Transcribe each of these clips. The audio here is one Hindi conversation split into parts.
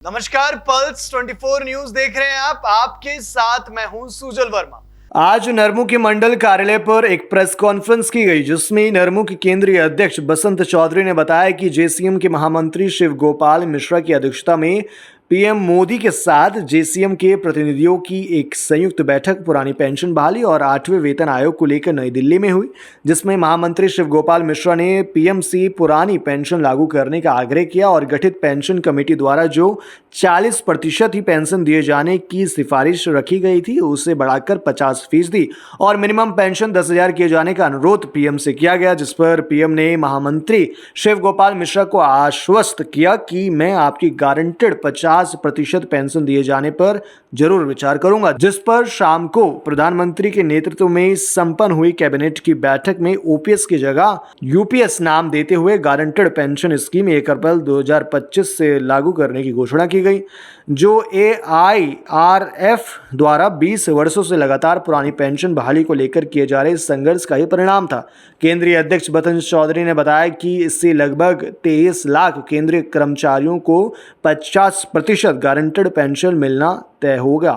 नमस्कार, पल्स 24 न्यूज देख रहे हैं आप। आपके साथ मैं हूं सुजल वर्मा। आज नरमू के मंडल कार्यालय पर एक प्रेस कॉन्फ्रेंस की गई, जिसमें नरमू के केंद्रीय अध्यक्ष बसंत चौधरी ने बताया कि जेसीएम के महामंत्री शिव गोपाल मिश्रा की अध्यक्षता में पीएम मोदी के साथ जेसीएम के प्रतिनिधियों की एक संयुक्त बैठक पुरानी पेंशन बहाली और 8वें वेतन आयोग को लेकर नई दिल्ली में हुई, जिसमें महामंत्री शिव गोपाल मिश्रा ने पीएम से पुरानी पेंशन लागू करने का आग्रह किया और गठित पेंशन कमेटी द्वारा जो 40% ही पेंशन दिए जाने की सिफारिश रखी गई थी उसे बढ़ाकर 50% और मिनिमम पेंशन 10,000 किए जाने का अनुरोध पीएम से किया गया, जिस पर पीएम ने महामंत्री शिव गोपाल मिश्रा को आश्वस्त किया कि मैं आपकी गारंटेड 50% पेंशन दिए जाने पर जरूर विचार करूंगा। जिस पर शाम को प्रधानमंत्री के नेतृत्व में संपन्न हुई कैबिनेट की बैठक में ओपीएस की जगह यूपीएस नाम देते हुए गारंटेड पेंशन स्कीम 1 अप्रैल 2025 से लागू करने की घोषणा की गई, जो एआईआरएफ द्वारा 20 वर्षों से लगातार पुरानी पेंशन बहाली को लेकर किए जा रहे संघर्ष का ही परिणाम था। केंद्रीय अध्यक्ष बसंत चौधरी ने बताया कि इससे लगभग 23 लाख केंद्रीय कर्मचारियों को 50% गारंटेड पेंशन मिलना तय होगा।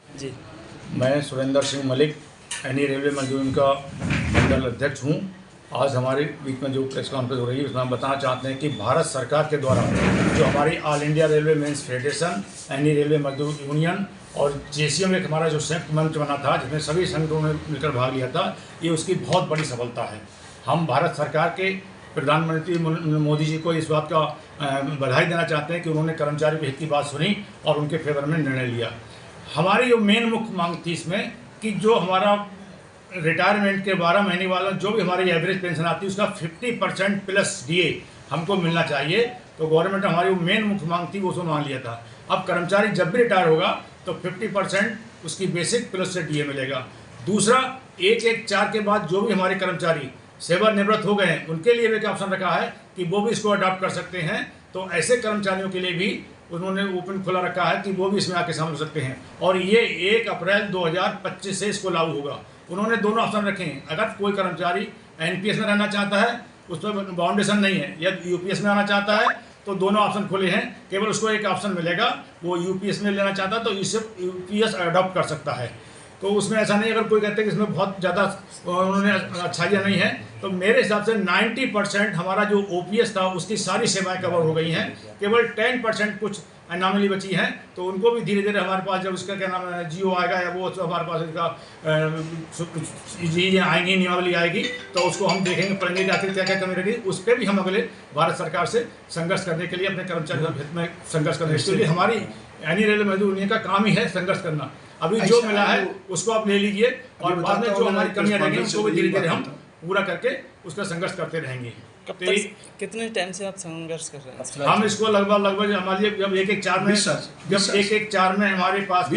जी, मैं सुरेंद्र सिंह मलिक एनी रेलवे मजदूर का मंडल अध्यक्ष हूँ। आज हमारे बीच में जो प्रेस कॉन्फ्रेंस हो रही है उसमें हम बताना चाहते हैं कि भारत सरकार के द्वारा जो हमारी all India railway men's federation, NE railway Mazdoor union और जेसीएम एक हमारा जो संयुक्त मंच बना था जिसमें सभी संगठनों ने मिलकर भाग लिया था, ये उसकी बहुत बड़ी सफलता है। हम भारत सरकार के प्रधानमंत्री मोदी जी को इस बात का बधाई देना चाहते हैं कि उन्होंने कर्मचारी के हित की बात सुनी और उनके फेवर में निर्णय लिया। हमारी जो मेन मुख्य मांग थी इसमें कि जो हमारा रिटायरमेंट के 12 महीने वाला जो भी हमारी एवरेज पेंशन आती है उसका 50% प्लस डीए हमको मिलना चाहिए। तो गवर्नमेंट हमारी मेन मुख्य मांग थी, वो उसमें मान लिया था। अब कर्मचारी जब भी रिटायर होगा तो 50% उसकी बेसिक प्लस से डीए मिलेगा। दूसरा, 114 के बाद जो भी हमारे कर्मचारी सेवानिवृत्त हो गए हैं उनके लिए भी एक ऑप्शन रखा है कि वो भी इसको अडॉप्ट कर सकते हैं। तो ऐसे कर्मचारियों के लिए भी उन्होंने ओपन खुला रखा है कि वो भी इसमें आके शामिल हो सकते हैं और ये 1 अप्रैल 2025 से इसको लागू होगा। उन्होंने दोनों ऑप्शन रखे हैं। अगर कोई कर्मचारी एनपीएस में रहना चाहता है, उस पर बाउंडेशन नहीं है, या यूपीएस में आना चाहता है तो दोनों ऑप्शन खुले हैं। केवल उसको एक ऑप्शन मिलेगा, वो यूपीएस में लेना चाहता है तो इसे यूपीएस अडॉप्ट कर सकता है। तो उसमें ऐसा नहीं, अगर कोई कहते हैं कि इसमें बहुत ज़्यादा उन्होंने अच्छाइयाँ नहीं है, तो मेरे हिसाब से 90% हमारा जो ओपीएस था उसकी सारी सेवाएं कवर हो गई हैं। केवल 10% कुछ अनॉमली बची हैं, तो उनको भी धीरे धीरे हमारे पास जब उसका क्या नाम है जियो आएगा या वो हमारे पास इसका चीज़ें आएंगी, नियमावली आएगी, तो उसको हम देखेंगे, पढ़ेंगे कि आखिर क्या क्या कमी रही। उस पर भी हम अगले भारत सरकार से संघर्ष करने के लिए, अपने कर्मचारियों के हित में संघर्ष करने के लिए, हमारी एनी रेलवे मजदूर यूनियन का काम ही है संघर्ष करना। अभी जो मिला है उसको आप ले लीजिए और बाद में जो हमारी कमियां रहेंगी उसको भी धीरे धीरे हम पूरा करके उसका संघर्ष करते रहेंगे। कब तक, कितने टाइम से आप संघर्ष कर रहे हैं? हम इसको लगभग हमारे जब 114 में हमारे पास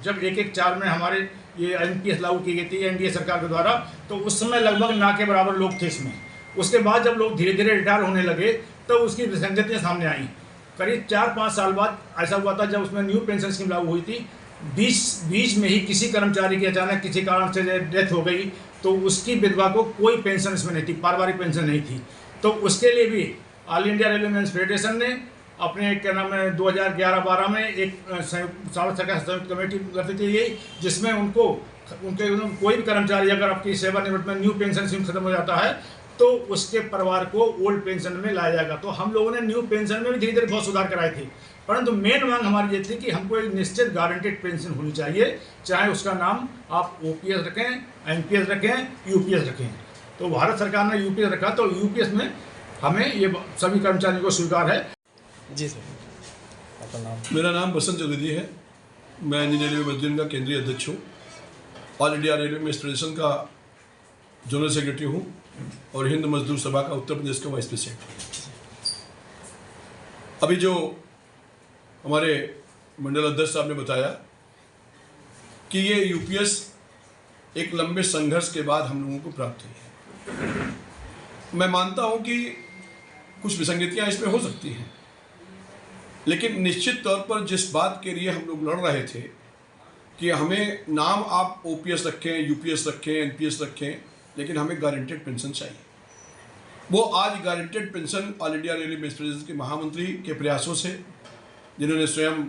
जब 114 में हमारे ये एनपीएस लागू की गई थी एनडीए सरकार के द्वारा, तो उस समय लगभग ना के बराबर लोग थे इसमें। उसके बाद जब लोग धीरे धीरे रिटायर होने लगे तो उसकी विसंगतियाँ सामने आई। करीब 4-5 साल बाद ऐसा हुआ था जब उसमें न्यू पेंशन स्कीम लागू हुई थी। बीच में ही किसी कर्मचारी की अचानक किसी कारण से डेथ हो गई तो उसकी विधवा को कोई पेंशन इसमें नहीं थी, पारिवारिक पेंशन नहीं थी। तो उसके लिए भी all India railway men's federation ने अपने क्या नाम है 2011-12 में एक भारत सरकार संयुक्त कमेटी गठित की गई, जिसमें उनके कोई भी कर्मचारी अगर आपकी सेवानिवृत्त में न्यू पेंशन स्कीम खत्म हो जाता है तो उसके परिवार को ओल्ड पेंशन में लाया जाएगा। तो हम लोगों ने न्यू पेंशन में भी धीरे धीरे बहुत सुधार कराए थे, परंतु मेन मांग हमारी ये थी कि हमको एक निश्चित गारंटेड पेंशन होनी चाहिए, चाहे उसका नाम आप ओपीएस रखें, एनपीएस रखें, यूपीएस रखें। तो भारत सरकार ने यूपीएस रखा, तो यूपीएस में हमें ये सभी कर्मचारियों को स्वीकार है। जी सर, आपका नाम? मेरा नाम बसंत चौधरी है। मैं इंडियन रेलवे मजदूर यूनियन का केंद्रीय अध्यक्ष हूँ, all India railway men's federation का जनरल सेक्रेटरी हूँ और हिंद मजदूर सभा का उत्तर प्रदेश का वाइस प्रेसिडेंट। अभी जो हमारे मंडल अध्यक्ष साहब ने बताया कि ये यूपीएस एक लंबे संघर्ष के बाद हम लोगों को प्राप्त हुई है। मैं मानता हूं कि कुछ विसंगतियां इसमें हो सकती हैं, लेकिन निश्चित तौर पर जिस बात के लिए हम लोग लड़ रहे थे कि हमें नाम आप ओपीएस रखें, यूपीएस रखें, एनपीएस रखें, लेकिन हमें गारंटेड पेंशन चाहिए। वो आज guaranteed pension all India railway men's federation के महामंत्री के प्रयासों से जिन्होंने स्वयं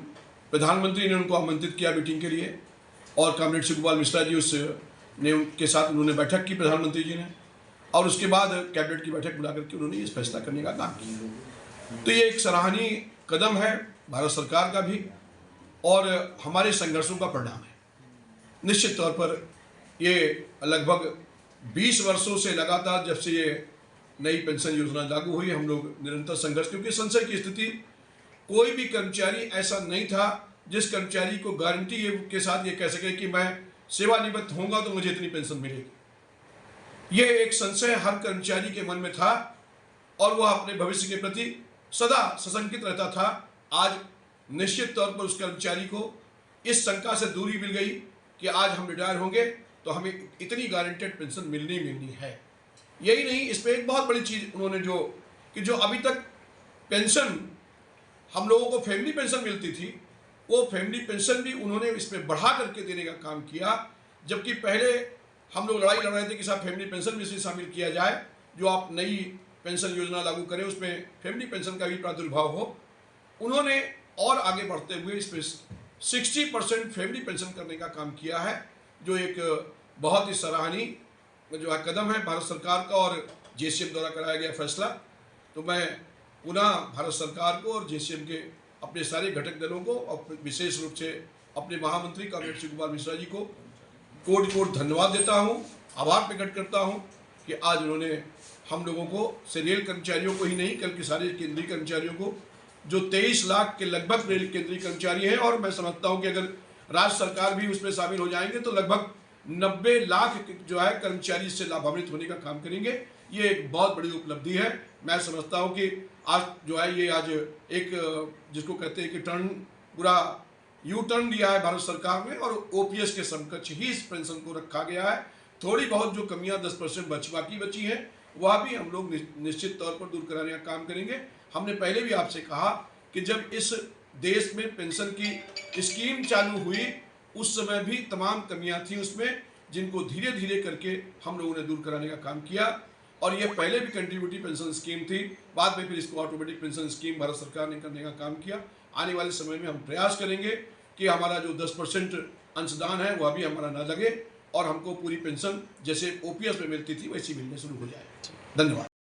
प्रधानमंत्री ने उनको आमंत्रित किया मीटिंग के लिए, और कॉमरेड शिव गोपाल मिश्रा जी ने उनके साथ उन्होंने बैठक की प्रधानमंत्री जी ने, और उसके बाद कैबिनेट की बैठक बुला करके उन्होंने इस फैसला करने का काम किया। तो ये एक सराहनीय कदम है भारत सरकार का भी, और हमारे संघर्षों का परिणाम है। निश्चित तौर पर ये लगभग 20 वर्षों से लगातार, जब से ये नई पेंशन योजना लागू हुई, हम लोग निरंतर संघर्ष, क्योंकि संशय की स्थिति, कोई भी कर्मचारी ऐसा नहीं था जिस कर्मचारी को गारंटी के साथ ये कह सके कि मैं सेवानिवृत्त होऊंगा तो मुझे इतनी पेंशन मिलेगी। ये एक संशय हर कर्मचारी के मन में था, और वह अपने भविष्य के प्रति सदा सशंकित रहता था। आज निश्चित तौर पर उस कर्मचारी को इस शंका से दूरी मिल गई कि आज हम रिटायर होंगे तो हमें इतनी गारंटेड पेंशन मिलनी है। यही नहीं, इस पर एक बहुत बड़ी चीज़ उन्होंने जो अभी तक पेंशन हम लोगों को फैमिली पेंशन मिलती थी, वो फैमिली पेंशन भी उन्होंने इसमें बढ़ा करके देने का काम किया। जबकि पहले हम लोग लड़ाई लड़ रहे थे कि साहब फैमिली पेंशन में से शामिल किया जाए, जो आप नई पेंशन योजना लागू करें उसमें फैमिली पेंशन का भी प्रादुर्भाव हो। उन्होंने और आगे बढ़ते हुए इसमें 60% फैमिली पेंशन करने का काम किया है, जो एक बहुत ही सराहनीय जो है कदम है भारत सरकार का और जेसीएम द्वारा कराया गया फैसला। तो मैं पुनः भारत सरकार को और जेसीएम के अपने सारे घटक दलों को, और विशेष रूप से अपने महामंत्री कॉमरेड शिव गोपाल मिश्रा जी को कोटि धन्यवाद देता हूँ, आभार प्रकट करता हूँ कि आज उन्होंने हम लोगों को, रेल कर्मचारियों को ही नहीं, कल के सारे केंद्रीय कर्मचारियों को, जो 23 लाख के लगभग रेल केंद्रीय कर्मचारी हैं, और मैं समझता हूँ कि अगर राज्य सरकार भी उसमें शामिल हो जाएंगे तो लगभग 90 लाख जो है कर्मचारी इससे लाभान्वित होने का काम करेंगे। ये एक बहुत बड़ी उपलब्धि है। मैं समझता हूँ कि आज जो है ये आज एक जिसको कहते हैं कि पूरा यू टर्न लिया है भारत सरकार ने, और ओपीएस के समकक्ष ही इस पेंशन को रखा गया है। थोड़ी बहुत जो कमियां 10% बची हैं वह भी हम लोग निश्चित तौर पर दूर कराने का काम करेंगे। हमने पहले भी आपसे कहा कि जब इस देश में पेंशन की स्कीम चालू हुई उस समय भी तमाम कमियां थी उसमें, जिनको धीरे धीरे करके हम लोगों ने दूर कराने का काम किया। और ये पहले भी कंट्रीब्यूटिव पेंशन स्कीम थी, बाद में फिर इसको ऑटोमेटिक पेंशन स्कीम भारत सरकार ने करने का काम किया। आने वाले समय में हम प्रयास करेंगे कि हमारा जो 10% अंशदान है वह भी हमारा न लगे, और हमको पूरी पेंशन जैसे ओपीएस में मिलती थी वैसी मिलने शुरू हो जाए। धन्यवाद।